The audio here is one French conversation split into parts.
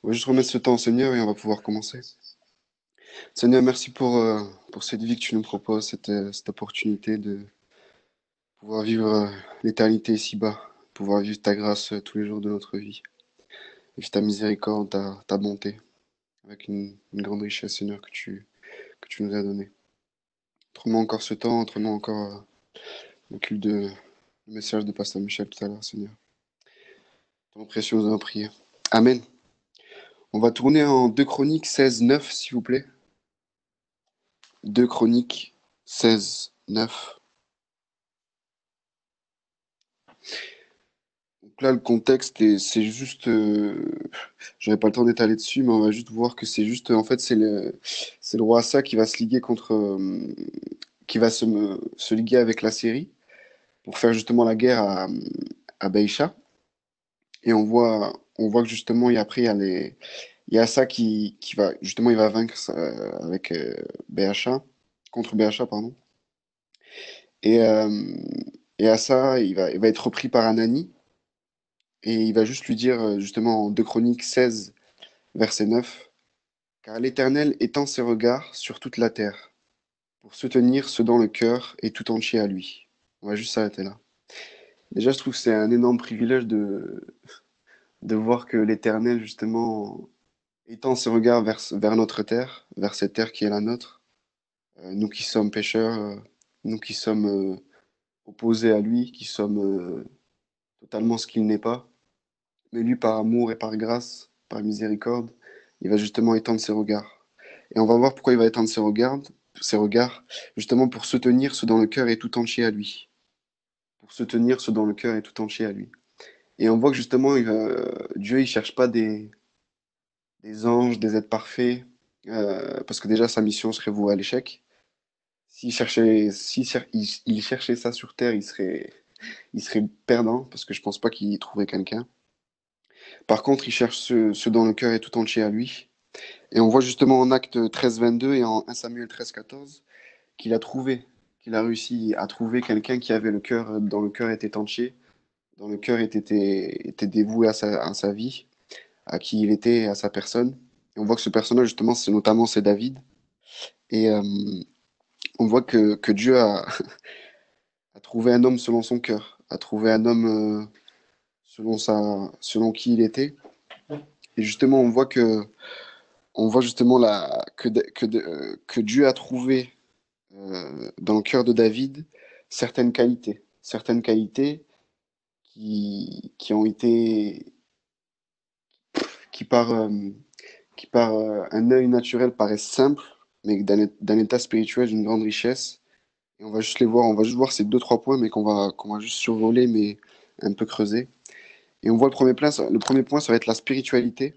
On va juste remettre ce temps au Seigneur et on va pouvoir commencer. Seigneur, merci pour cette vie que tu nous proposes, cette opportunité de pouvoir vivre l'éternité ici-bas, pouvoir vivre ta grâce tous les jours de notre vie, vivre ta miséricorde, ta bonté, avec une grande richesse, Seigneur, que tu nous as donnée. Entre-nous encore ce temps, entre-nous encore le culte le message de Pasteur Michel tout à l'heure, Seigneur. Ton précieux, nous avons prié. Amen. On va tourner en 2 Chroniques 16:9, s'il vous plaît. 2 Chroniques 16:9. Donc là, le contexte, c'est juste, j'aurais pas le temps d'étaler dessus, mais on va juste voir que c'est juste, en fait, c'est le roi Assa qui va se liguer contre, qui va se liguer avec la Syrie pour faire justement la guerre à Baïcha. Et on voit que justement, et après, il y a Assa qui va, justement, il va vaincre avec Baïcha, contre Baïcha, pardon. Et, euh, et Assa, il va être repris par Anani. Et il va juste lui dire, justement, en 2 Chroniques 16, verset 9, car l'Éternel étend ses regards sur toute la terre, pour soutenir ceux dont le cœur est tout entier à lui. On va juste s'arrêter là. Déjà, je trouve que c'est un énorme privilège de voir que l'Éternel, justement, étend ses regards vers notre terre, vers cette terre qui est la nôtre. Nous qui sommes pécheurs, nous qui sommes opposés à lui, qui sommes totalement ce qu'il n'est pas. Mais lui, par amour et par grâce, par miséricorde, il va justement étendre ses regards. Et on va voir pourquoi il va étendre ses regards, justement pour soutenir ceux dont le cœur est tout entier à lui. Pour soutenir ceux dont le cœur est tout entier à lui. Et on voit que justement, Dieu, il cherche pas des anges, des êtres parfaits, parce que déjà, sa mission serait vouée à l'échec. S'il cherchait ça sur Terre, il serait perdant, parce que je pense pas qu'il trouverait quelqu'un. Par contre, il cherche ceux dont le cœur est tout entier à lui. Et on voit justement en Acte 13, 22 et en 1 Samuel 13, 14 qu'il a trouvé, qu'il a réussi à trouver quelqu'un qui avait le cœur, dont le cœur était entier, dont le cœur était dévoué à sa vie, à qui il était, à sa personne. Et on voit que ce personnage, justement, c'est David. Et on voit que Dieu a trouvé un homme selon son cœur, a trouvé un homme selon qui il était. Et justement, on voit justement que Dieu a trouvé dans le cœur de David certaines qualités qui ont été, qui par un œil naturel paraissent simples, mais d'un état spirituel d'une grande richesse. Et on va juste les voir, on va juste voir ces deux, trois points, mais qu'on va juste survoler, mais un peu creuser. Et on voit le premier point, ça va être la spiritualité.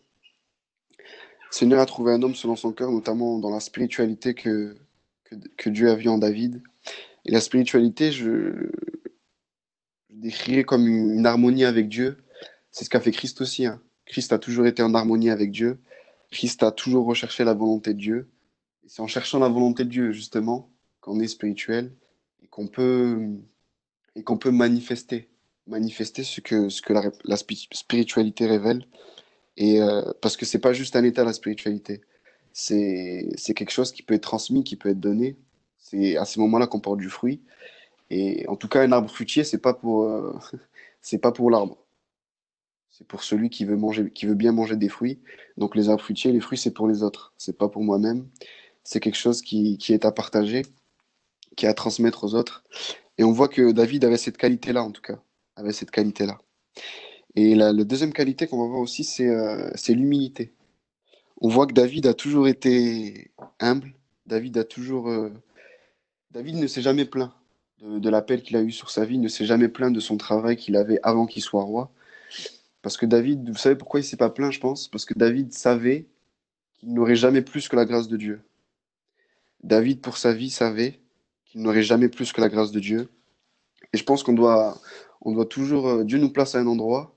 Le Seigneur a trouvé un homme selon son cœur, notamment dans la spiritualité que Dieu a vue en David. Et la spiritualité, je décrirais comme une harmonie avec Dieu. C'est ce qu'a fait Christ aussi, hein. Christ a toujours été en harmonie avec Dieu. Christ a toujours recherché la volonté de Dieu. Et c'est en cherchant la volonté de Dieu, justement, qu'on est spirituel et qu'on peut manifester ce que la spiritualité révèle. Et parce que c'est pas juste un état, la spiritualité. C'est quelque chose qui peut être transmis, qui peut être donné. C'est à ces moments-là qu'on porte du fruit. Et en tout cas, un arbre fruitier, c'est pas pour l'arbre. C'est pour celui qui veut manger, qui veut bien manger des fruits. Donc les arbres fruitiers, les fruits, c'est pour les autres. C'est pas pour moi-même. C'est quelque chose qui est à partager, qui est à transmettre aux autres. Et on voit que David avait cette qualité-là, en tout cas. Avait cette qualité-là. Et la deuxième qualité qu'on va voir aussi, c'est l'humilité. On voit que David a toujours été humble. David a toujours, David ne s'est jamais plaint de l'appel qu'il a eu sur sa vie, ne s'est jamais plaint de son travail qu'il avait avant qu'il soit roi. Parce que David, vous savez pourquoi il s'est pas plaint, je pense? Parce que David savait qu'il n'aurait jamais plus que la grâce de Dieu. David, pour sa vie, savait qu'il n'aurait jamais plus que la grâce de Dieu. Et je pense on doit toujours, Dieu nous place à un endroit,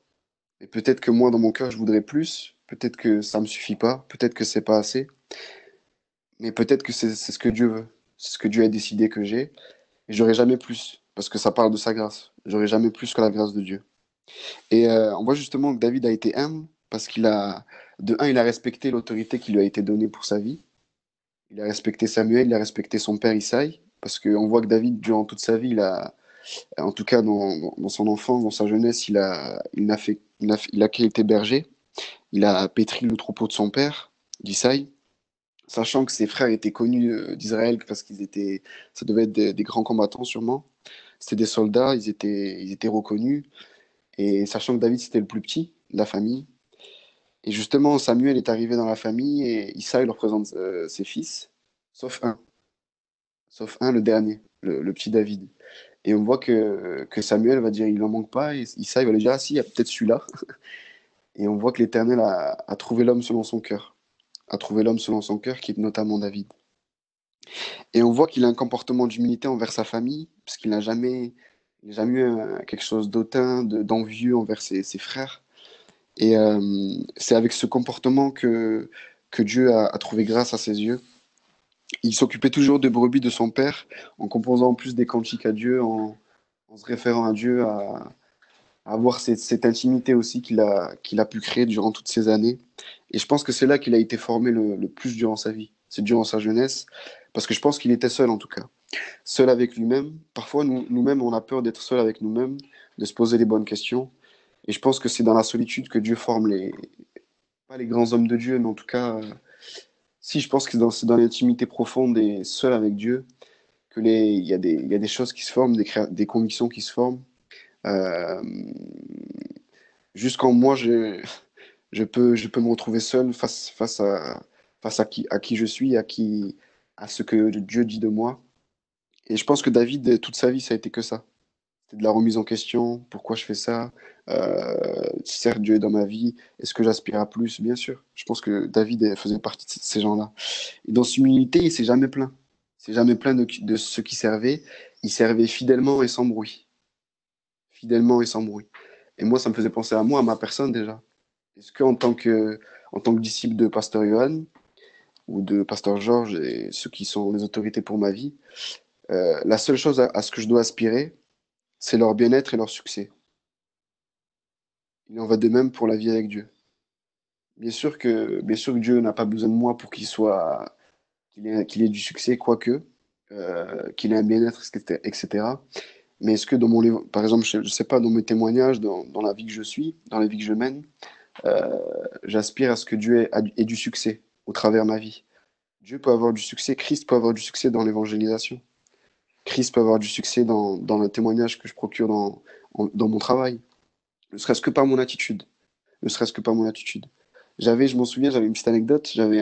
et peut-être que moi, dans mon cœur, je voudrais plus, peut-être que ça me suffit pas, peut-être que c'est pas assez, mais peut-être que c'est ce que Dieu veut. C'est ce que Dieu a décidé que j'ai, et j'aurai jamais plus, parce que ça parle de sa grâce. J'aurai jamais plus que la grâce de Dieu. Et on voit justement que David a été humble, parce qu'il a, De un, il a respecté l'autorité qui lui a été donnée pour sa vie. Il a respecté Samuel, il a respecté son père Isaïe, parce qu'on voit que David, durant toute sa vie, en tout cas dans son enfance, dans sa jeunesse, il a été berger. Il a pétri le troupeau de son père, d'Isaïe, sachant que ses frères étaient connus d'Israël parce ça devait être des grands combattants sûrement. C'était des soldats, ils étaient reconnus. Et sachant que David, c'était le plus petit de la famille. Et justement, Samuel est arrivé dans la famille et Isaïe leur présente ses fils, sauf un, sauf un, le dernier, le petit David. Et on voit que Samuel va dire il n'en manque pas, et Isaïe va lui dire ah si, il y a peut-être celui-là. Et on voit que l'Éternel a trouvé l'homme selon son cœur, a trouvé l'homme selon son cœur, qui est notamment David. Et on voit qu'il a un comportement d'humilité envers sa famille, parce il n'a jamais eu quelque chose d'autant, d'envieux envers ses frères. Et c'est avec ce comportement que Dieu a trouvé grâce à ses yeux. Il s'occupait toujours des brebis de son père, en composant en plus des cantiques à Dieu, en se référant à Dieu, à avoir cette intimité aussi qu'il a pu créer durant toutes ces années. Et je pense que c'est là qu'il a été formé le plus durant sa vie. C'est durant sa jeunesse, parce que je pense qu'il était seul en tout cas. Seul avec lui-même. Parfois, nous-mêmes, on a peur d'être seul avec nous-mêmes, de se poser les bonnes questions. Et je pense que c'est dans la solitude que Dieu forme pas les grands hommes de Dieu, mais en tout cas, si je pense que c'est dans l'intimité profonde et seul avec Dieu il y a des choses qui se forment, des convictions qui se forment. Euh, Jusqu'en moi, je peux me retrouver seul face à qui je suis, à ce que Dieu dit de moi. Et je pense que David, toute sa vie, ça a été que ça. C'était de la remise en question. Pourquoi je fais ça? Certes, Dieu est dans ma vie. Est-ce que j'aspire à plus? Bien sûr. Je pense que David faisait partie de ces gens-là. Et dans son humilité, il s'est jamais plaint. Il s'est jamais plaint de ceux qui servaient. Il servait fidèlement et sans bruit. Fidèlement et sans bruit. Et moi, ça me faisait penser à moi, à ma personne déjà. Est-ce qu'en en tant que disciple de Pasteur Johan ou de Pasteur Georges et ceux qui sont les autorités pour ma vie, la seule chose à ce que je dois aspirer, c'est leur bien-être et leur succès. Il en va de même pour la vie avec Dieu. Bien sûr que Dieu n'a pas besoin de moi pour qu'il ait du succès, quoique, qu'il ait un bien-être, etc. Mais est-ce que dans par exemple, je sais pas, dans mes témoignages, dans la vie que je suis, dans la vie que je mène, euh, j'aspire à ce que Dieu ait du succès au travers de ma vie. Dieu peut avoir du succès, Christ peut avoir du succès dans l'évangélisation. Christ peut avoir du succès dans le témoignage que je procure dans mon travail. Ne serait-ce que par mon attitude. Ne serait-ce que par mon attitude. Je m'en souviens, j'avais une petite anecdote. J'avais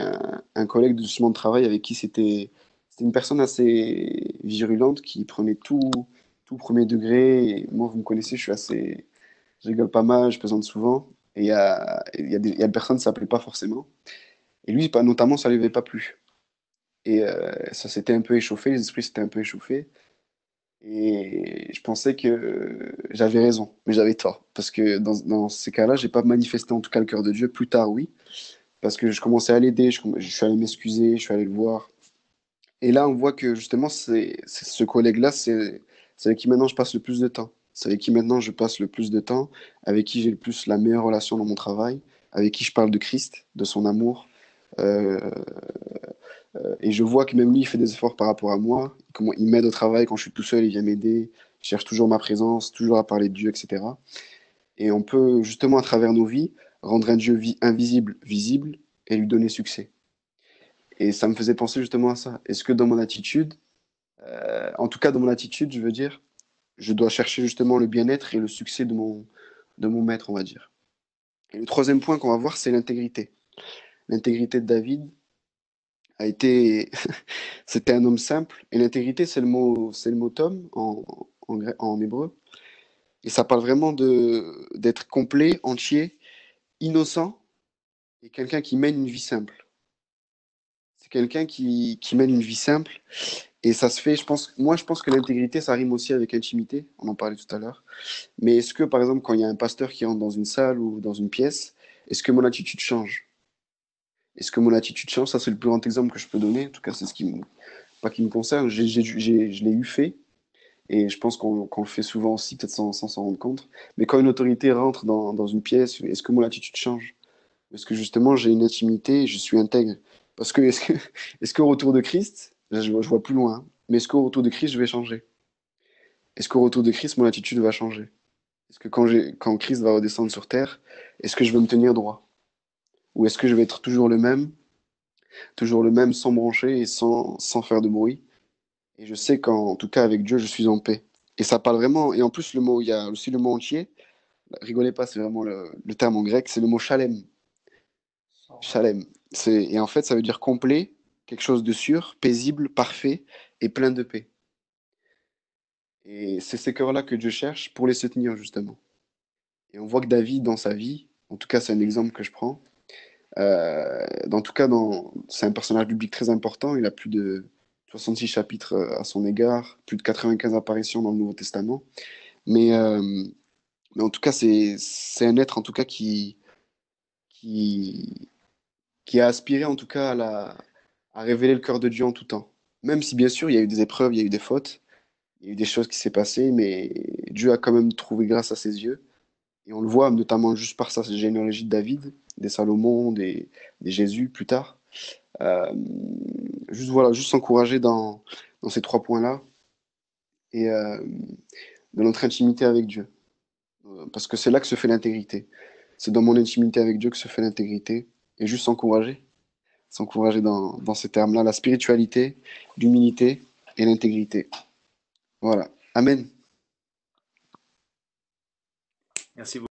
un collègue de chemin de travail avec qui c'était une personne assez virulente qui prenait tout premier degré. Et moi, vous me connaissez, je rigole pas mal, je plaisante souvent. Et il y a des personnes, ça ne plaît pas forcément. Et lui, notamment, ça ne lui avait pas plu. Et ça s'était un peu échauffé, les esprits s'étaient un peu échauffés. Et je pensais que j'avais raison, mais j'avais tort. Parce que dans ces cas-là, j'ai pas manifesté en tout cas le cœur de Dieu. Plus tard, oui. Parce que je commençais à l'aider, je suis allé m'excuser, je suis allé le voir. Et là, on voit que justement, c'est ce collègue-là, c'est avec qui maintenant je passe le plus de temps. C'est avec qui maintenant je passe le plus de temps, avec qui j'ai le plus la meilleure relation dans mon travail, avec qui je parle de Christ, de son amour. Euh, et je vois que même lui, il fait des efforts par rapport à moi. Comment il m'aide au travail quand je suis tout seul, il vient m'aider. Il cherche toujours ma présence, toujours à parler de Dieu, etc. Et on peut justement, à travers nos vies, rendre un Dieu invisible visible et lui donner succès. Et ça me faisait penser justement à ça. Est-ce que dans mon attitude, en tout cas dans mon attitude, je veux dire, je dois chercher justement le bien-être et le succès de mon maître, on va dire. Et le troisième point qu'on va voir, c'est l'intégrité. L'intégrité de David a été c'était un homme simple. Et l'intégrité, c'est le mot tom en hébreu. Et ça parle vraiment d'être complet, entier, innocent et quelqu'un qui mène une vie simple. C'est quelqu'un qui mène une vie simple. Et ça se fait, je pense que l'intégrité, ça rime aussi avec intimité. On en parlait tout à l'heure. Mais est-ce que, par exemple, quand il y a un pasteur qui entre dans une salle ou dans une pièce, est-ce que mon attitude change? Est-ce que mon attitude change? Ça, c'est le plus grand exemple que je peux donner. En tout cas, c'est pas qui me concerne. Je l'ai eu fait. Et je pense qu'on le fait souvent aussi, peut-être sans s'en rendre compte. Mais quand une autorité rentre dans une pièce, est-ce que mon attitude change? Est-ce que justement j'ai une intimité et je suis intègre? Parce que est-ce qu'au retour de Christ, là je vois plus loin, hein, mais est-ce qu'au retour de Christ je vais changer? Est-ce qu'au retour de Christ mon attitude va changer? Est-ce que quand Christ va redescendre sur terre, est-ce que je vais me tenir droit? Ou est-ce que je vais être toujours le même sans broncher et sans faire de bruit? Et je sais qu'en tout cas avec Dieu je suis en paix. Et ça parle vraiment, et en plus le mot, il y a aussi le mot entier, rigolez pas, c'est vraiment le terme en grec, c'est le mot shalem. Shalem. Et en fait, ça veut dire complet, quelque chose de sûr, paisible, parfait et plein de paix. Et c'est ces cœurs-là que Dieu cherche pour les soutenir, justement. Et on voit que David, dans sa vie, en tout cas, c'est un exemple que je prends, en tout cas, c'est un personnage biblique très important. Il a plus de 66 chapitres à son égard, plus de 95 apparitions dans le Nouveau Testament. Mais, euh, mais en tout cas, c'est un être, en tout cas, qui, qui a aspiré en tout cas à révéler le cœur de Dieu en tout temps. Même si bien sûr il y a eu des épreuves, il y a eu des fautes, il y a eu des choses qui s'est passées, mais Dieu a quand même trouvé grâce à ses yeux. Et on le voit notamment juste par sa généalogie de David, des Salomon, des Jésus plus tard. Euh, juste voilà, juste s'encourager dans ces trois points-là et dans notre intimité avec Dieu. Parce que c'est là que se fait l'intégrité. C'est dans mon intimité avec Dieu que se fait l'intégrité. Et juste s'encourager dans ces termes-là, la spiritualité, l'humilité et l'intégrité. Voilà. Amen. Merci beaucoup.